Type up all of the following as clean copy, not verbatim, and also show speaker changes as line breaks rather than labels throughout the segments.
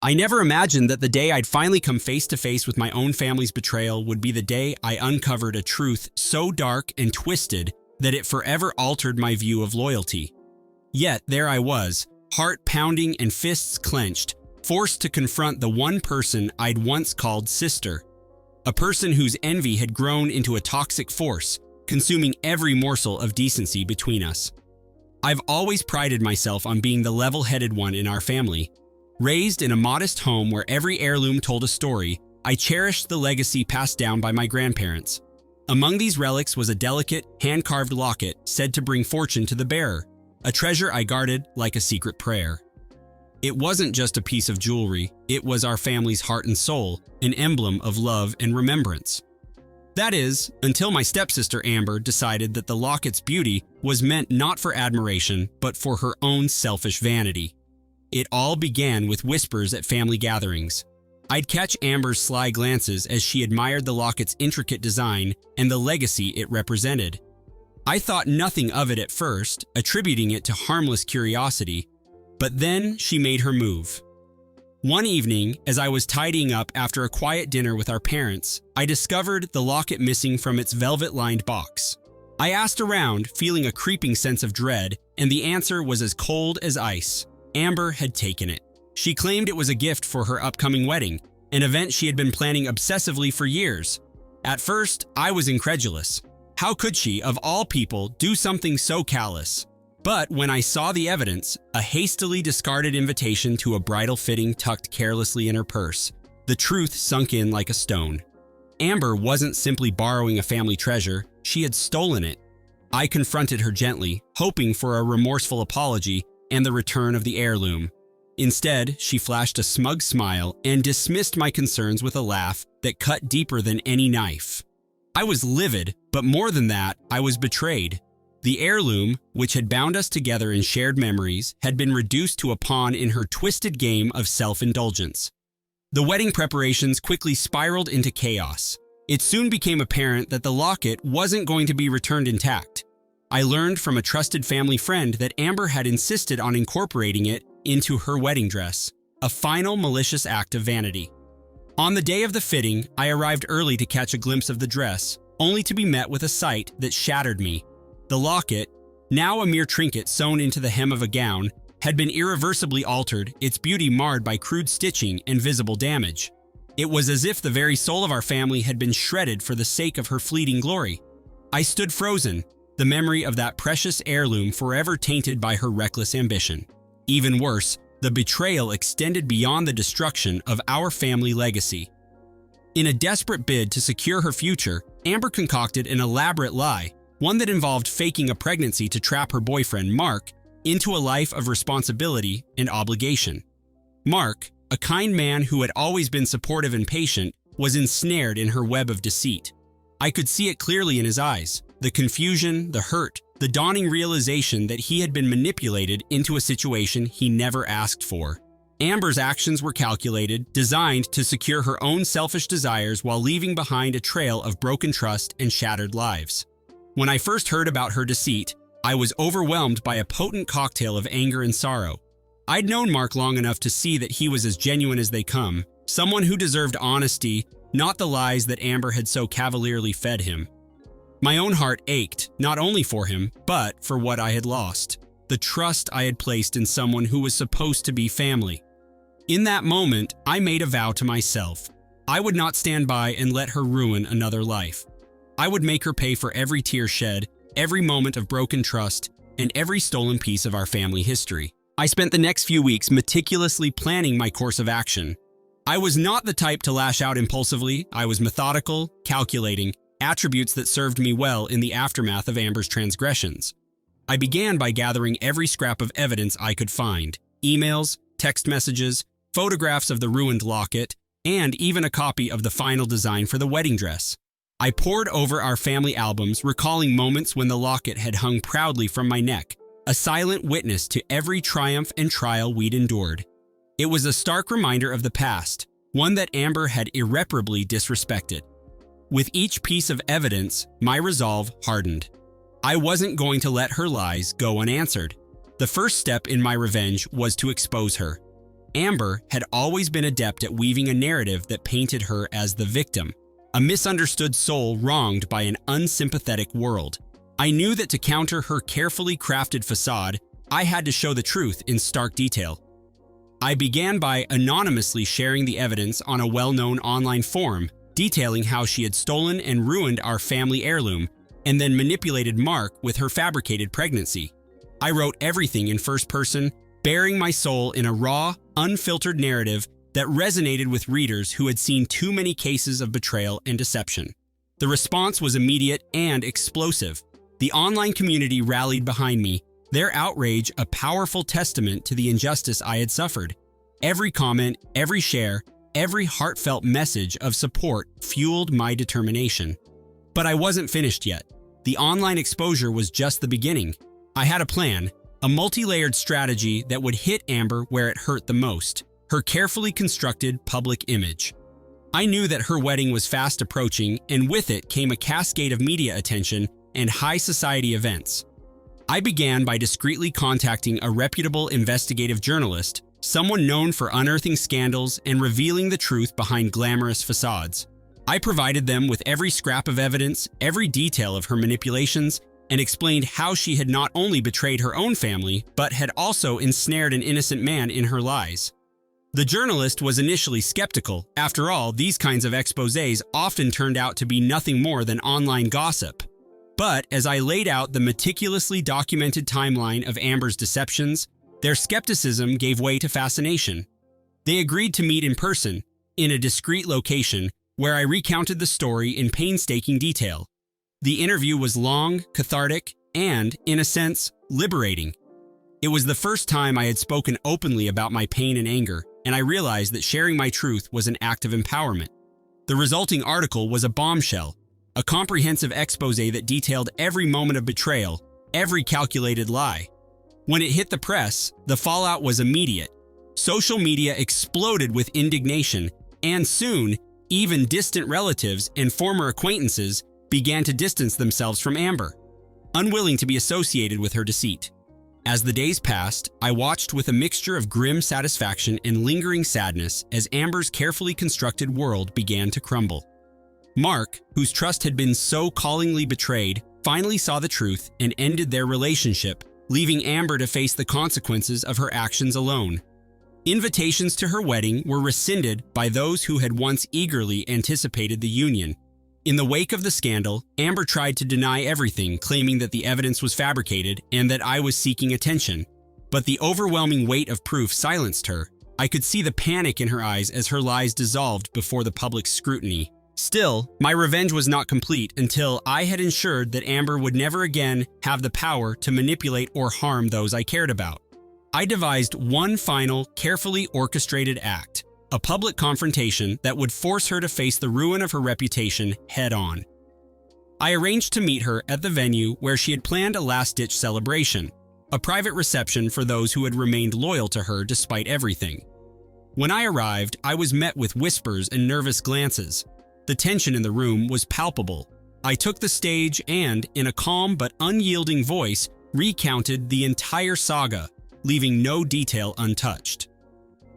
I never imagined that the day I'd finally come face to face with my own family's betrayal would be the day I uncovered a truth so dark and twisted that it forever altered my view of loyalty. Yet there I was, heart pounding and fists clenched, forced to confront the one person I'd once called sister. A person whose envy had grown into a toxic force, consuming every morsel of decency between us. I've always prided myself on being the level-headed one in our family. Raised in a modest home where every heirloom told a story, I cherished the legacy passed down by my grandparents. Among these relics was a delicate, hand-carved locket said to bring fortune to the bearer, a treasure I guarded like a secret prayer. It wasn't just a piece of jewelry, it was our family's heart and soul, an emblem of love and remembrance. That is, until my stepsister Amber decided that the locket's beauty was meant not for admiration, but for her own selfish vanity. It all began with whispers at family gatherings. I'd catch Amber's sly glances as she admired the locket's intricate design and the legacy it represented. I thought nothing of it at first, attributing it to harmless curiosity, but then she made her move. One evening, as I was tidying up after a quiet dinner with our parents, I discovered the locket missing from its velvet-lined box. I asked around, feeling a creeping sense of dread, and the answer was as cold as ice. Amber had taken it. She claimed it was a gift for her upcoming wedding, an event she had been planning obsessively for years. At first, I was incredulous. How could she, of all people, do something so callous? But when I saw the evidence, a hastily discarded invitation to a bridal fitting tucked carelessly in her purse, the truth sunk in like a stone. Amber wasn't simply borrowing a family treasure, she had stolen it. I confronted her gently, hoping for a remorseful apology and the return of the heirloom. Instead, she flashed a smug smile and dismissed my concerns with a laugh that cut deeper than any knife. I was livid, but more than that, I was betrayed. The heirloom, which had bound us together in shared memories, had been reduced to a pawn in her twisted game of self-indulgence. The wedding preparations quickly spiraled into chaos. It soon became apparent that the locket wasn't going to be returned intact. I learned from a trusted family friend that Amber had insisted on incorporating it into her wedding dress, a final malicious act of vanity. On the day of the fitting, I arrived early to catch a glimpse of the dress, only to be met with a sight that shattered me. The locket, now a mere trinket sewn into the hem of a gown, had been irreversibly altered, its beauty marred by crude stitching and visible damage. It was as if the very soul of our family had been shredded for the sake of her fleeting glory. I stood frozen, the memory of that precious heirloom forever tainted by her reckless ambition. Even worse, the betrayal extended beyond the destruction of our family legacy. In a desperate bid to secure her future, Amber concocted an elaborate lie, one that involved faking a pregnancy to trap her boyfriend, Mark, into a life of responsibility and obligation. Mark, a kind man who had always been supportive and patient, was ensnared in her web of deceit. I could see it clearly in his eyes, the confusion, the hurt, the dawning realization that he had been manipulated into a situation he never asked for. Amber's actions were calculated, designed to secure her own selfish desires while leaving behind a trail of broken trust and shattered lives. When I first heard about her deceit, I was overwhelmed by a potent cocktail of anger and sorrow. I'd known Mark long enough to see that he was as genuine as they come, someone who deserved honesty, not the lies that Amber had so cavalierly fed him. My own heart ached, not only for him, but for what I had lost, the trust I had placed in someone who was supposed to be family. In that moment, I made a vow to myself. I would not stand by and let her ruin another life. I would make her pay for every tear shed, every moment of broken trust, and every stolen piece of our family history. I spent the next few weeks meticulously planning my course of action. I was not the type to lash out impulsively. I was methodical, calculating, attributes that served me well in the aftermath of Amber's transgressions. I began by gathering every scrap of evidence I could find: emails, text messages, photographs of the ruined locket, and even a copy of the final design for the wedding dress. I pored over our family albums, recalling moments when the locket had hung proudly from my neck, a silent witness to every triumph and trial we'd endured. It was a stark reminder of the past, one that Amber had irreparably disrespected. With each piece of evidence, my resolve hardened. I wasn't going to let her lies go unanswered. The first step in my revenge was to expose her. Amber had always been adept at weaving a narrative that painted her as the victim, a misunderstood soul wronged by an unsympathetic world. I knew that to counter her carefully crafted facade, I had to show the truth in stark detail. I began by anonymously sharing the evidence on a well-known online forum, detailing how she had stolen and ruined our family heirloom, and then manipulated Mark with her fabricated pregnancy. I wrote everything in first person, bearing my soul in a raw, unfiltered narrative that resonated with readers who had seen too many cases of betrayal and deception. The response was immediate and explosive. The online community rallied behind me, their outrage a powerful testament to the injustice I had suffered. Every comment, every share, every heartfelt message of support fueled my determination. But I wasn't finished yet. The online exposure was just the beginning. I had a plan, a multi-layered strategy that would hit Amber where it hurt the most, her carefully constructed public image. I knew that her wedding was fast approaching, and with it came a cascade of media attention and high society events. I began by discreetly contacting a reputable investigative journalist, someone known for unearthing scandals and revealing the truth behind glamorous facades. I provided them with every scrap of evidence, every detail of her manipulations, and explained how she had not only betrayed her own family, but had also ensnared an innocent man in her lies. The journalist was initially skeptical. After all, these kinds of exposés often turned out to be nothing more than online gossip. But as I laid out the meticulously documented timeline of Amber's deceptions, their skepticism gave way to fascination. They agreed to meet in person, in a discreet location, where I recounted the story in painstaking detail. The interview was long, cathartic, and, in a sense, liberating. It was the first time I had spoken openly about my pain and anger, and I realized that sharing my truth was an act of empowerment. The resulting article was a bombshell, a comprehensive exposé that detailed every moment of betrayal, every calculated lie. When it hit the press, the fallout was immediate. Social media exploded with indignation, and soon, even distant relatives and former acquaintances began to distance themselves from Amber, unwilling to be associated with her deceit. As the days passed, I watched with a mixture of grim satisfaction and lingering sadness as Amber's carefully constructed world began to crumble. Mark, whose trust had been so callingly betrayed, finally saw the truth and ended their relationship, leaving Amber to face the consequences of her actions alone. Invitations to her wedding were rescinded by those who had once eagerly anticipated the union. In the wake of the scandal, Amber tried to deny everything, claiming that the evidence was fabricated and that I was seeking attention. But the overwhelming weight of proof silenced her. I could see the panic in her eyes as her lies dissolved before the public's scrutiny. Still, my revenge was not complete until I had ensured that Amber would never again have the power to manipulate or harm those I cared about. I devised one final, carefully orchestrated act, a public confrontation that would force her to face the ruin of her reputation head-on. I arranged to meet her at the venue where she had planned a last-ditch celebration, a private reception for those who had remained loyal to her despite everything. When I arrived, I was met with whispers and nervous glances. The tension in the room was palpable. I took the stage and, in a calm but unyielding voice, recounted the entire saga, leaving no detail untouched.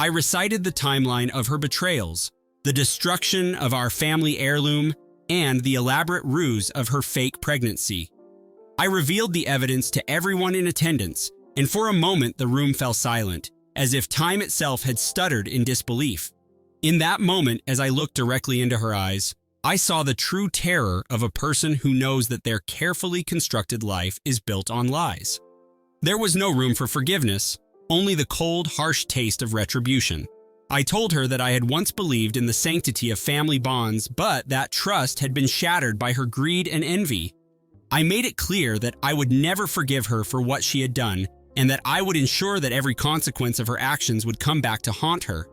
I recited the timeline of her betrayals, the destruction of our family heirloom, and the elaborate ruse of her fake pregnancy. I revealed the evidence to everyone in attendance, and for a moment the room fell silent, as if time itself had stuttered in disbelief. In that moment, as I looked directly into her eyes, I saw the true terror of a person who knows that their carefully constructed life is built on lies. There was no room for forgiveness, only the cold, harsh taste of retribution. I told her that I had once believed in the sanctity of family bonds, but that trust had been shattered by her greed and envy. I made it clear that I would never forgive her for what she had done, and that I would ensure that every consequence of her actions would come back to haunt her.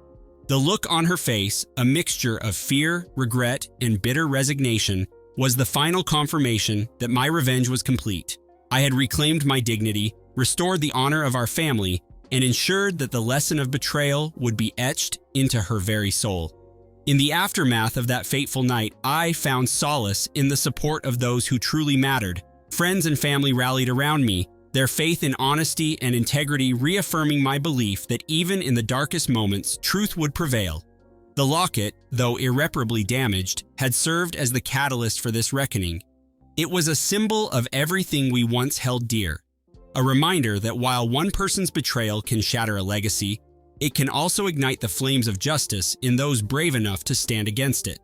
The look on her face, a mixture of fear, regret, and bitter resignation, was the final confirmation that my revenge was complete. I had reclaimed my dignity, restored the honor of our family, and ensured that the lesson of betrayal would be etched into her very soul. In the aftermath of that fateful night, I found solace in the support of those who truly mattered. Friends and family rallied around me, their faith in honesty and integrity reaffirming my belief that even in the darkest moments, truth would prevail. The locket, though irreparably damaged, had served as the catalyst for this reckoning. It was a symbol of everything we once held dear, a reminder that while one person's betrayal can shatter a legacy, it can also ignite the flames of justice in those brave enough to stand against it.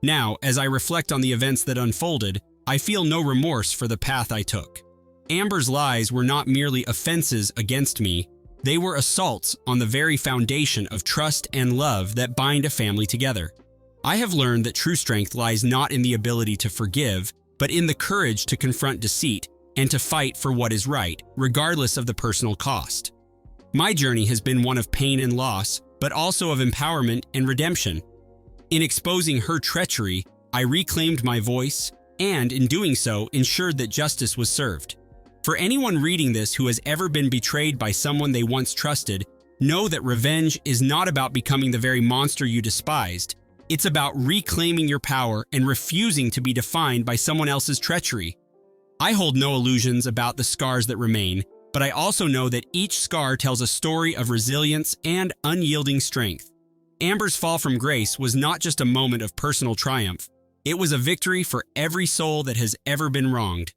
Now, as I reflect on the events that unfolded, I feel no remorse for the path I took. Amber's lies were not merely offenses against me, they were assaults on the very foundation of trust and love that bind a family together. I have learned that true strength lies not in the ability to forgive, but in the courage to confront deceit and to fight for what is right, regardless of the personal cost. My journey has been one of pain and loss, but also of empowerment and redemption. In exposing her treachery, I reclaimed my voice, and in doing so, ensured that justice was served. For anyone reading this who has ever been betrayed by someone they once trusted, know that revenge is not about becoming the very monster you despised. It's about reclaiming your power and refusing to be defined by someone else's treachery. I hold no illusions about the scars that remain, but I also know that each scar tells a story of resilience and unyielding strength. Amber's fall from grace was not just a moment of personal triumph. It was a victory for every soul that has ever been wronged.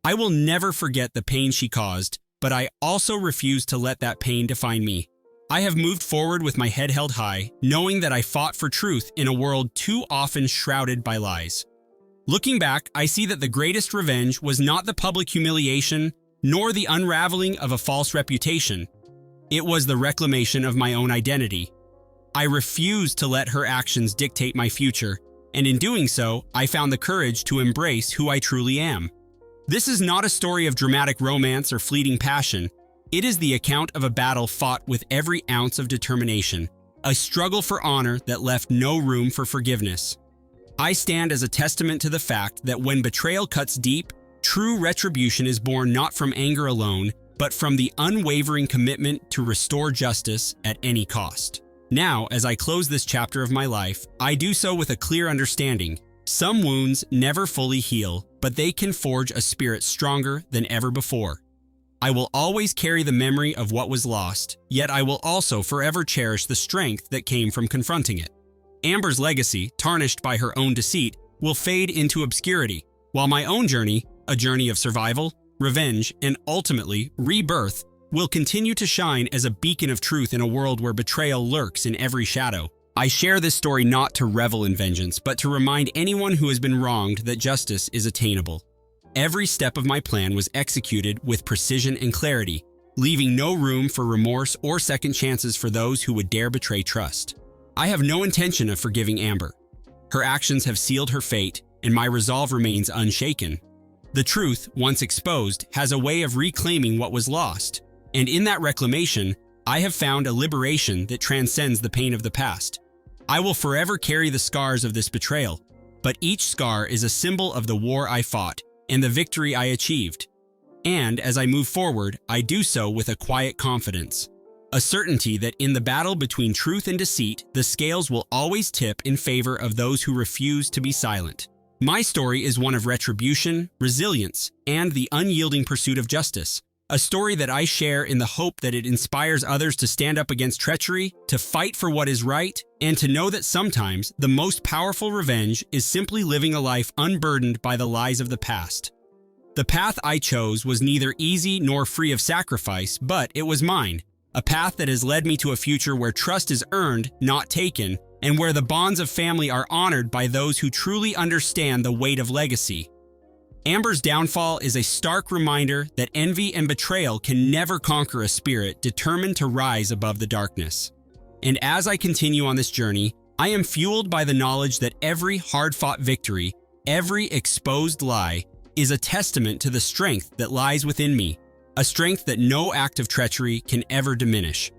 I will never forget the pain she caused, but I also refuse to let that pain define me. I have moved forward with my head held high, knowing that I fought for truth in a world too often shrouded by lies. Looking back, I see that the greatest revenge was not the public humiliation, nor the unraveling of a false reputation. It was the reclamation of my own identity. I refused to let her actions dictate my future, and in doing so, I found the courage to embrace who I truly am. This is not a story of dramatic romance or fleeting passion. It is the account of a battle fought with every ounce of determination, a struggle for honor that left no room for forgiveness. I stand as a testament to the fact that when betrayal cuts deep, true retribution is born not from anger alone, but from the unwavering commitment to restore justice at any cost. Now, as I close this chapter of my life, I do so with a clear understanding. Some wounds never fully heal, but they can forge a spirit stronger than ever before. I will always carry the memory of what was lost, yet I will also forever cherish the strength that came from confronting it. Amber's legacy, tarnished by her own deceit, will fade into obscurity, while my own journey, a journey of survival, revenge, and ultimately rebirth, will continue to shine as a beacon of truth in a world where betrayal lurks in every shadow. I share this story not to revel in vengeance, but to remind anyone who has been wronged that justice is attainable. Every step of my plan was executed with precision and clarity, leaving no room for remorse or second chances for those who would dare betray trust. I have no intention of forgiving Amber. Her actions have sealed her fate, and my resolve remains unshaken. The truth, once exposed, has a way of reclaiming what was lost, and in that reclamation, I have found a liberation that transcends the pain of the past. I will forever carry the scars of this betrayal, but each scar is a symbol of the war I fought and the victory I achieved. And as I move forward, I do so with a quiet confidence, a certainty that in the battle between truth and deceit, the scales will always tip in favor of those who refuse to be silent. My story is one of retribution, resilience, and the unyielding pursuit of justice. A story that I share in the hope that it inspires others to stand up against treachery, to fight for what is right, and to know that sometimes the most powerful revenge is simply living a life unburdened by the lies of the past. The path I chose was neither easy nor free of sacrifice, but it was mine. A path that has led me to a future where trust is earned, not taken, and where the bonds of family are honored by those who truly understand the weight of legacy. Amber's downfall is a stark reminder that envy and betrayal can never conquer a spirit determined to rise above the darkness. And as I continue on this journey, I am fueled by the knowledge that every hard-fought victory, every exposed lie, is a testament to the strength that lies within me, a strength that no act of treachery can ever diminish.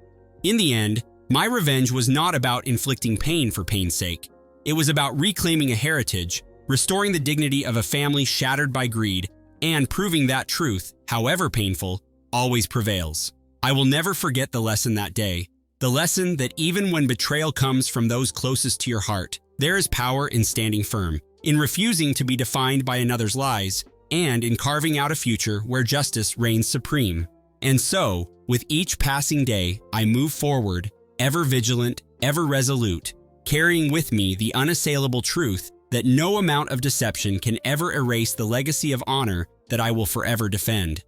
In the end, my revenge was not about inflicting pain for pain's sake. It was about reclaiming a heritage, restoring the dignity of a family shattered by greed, and proving that truth, however painful, always prevails. I will never forget the lesson that day, the lesson that even when betrayal comes from those closest to your heart, there is power in standing firm, in refusing to be defined by another's lies, and in carving out a future where justice reigns supreme. And so, with each passing day, I move forward, ever vigilant, ever resolute, carrying with me the unassailable truth that no amount of deception can ever erase the legacy of honor that I will forever defend.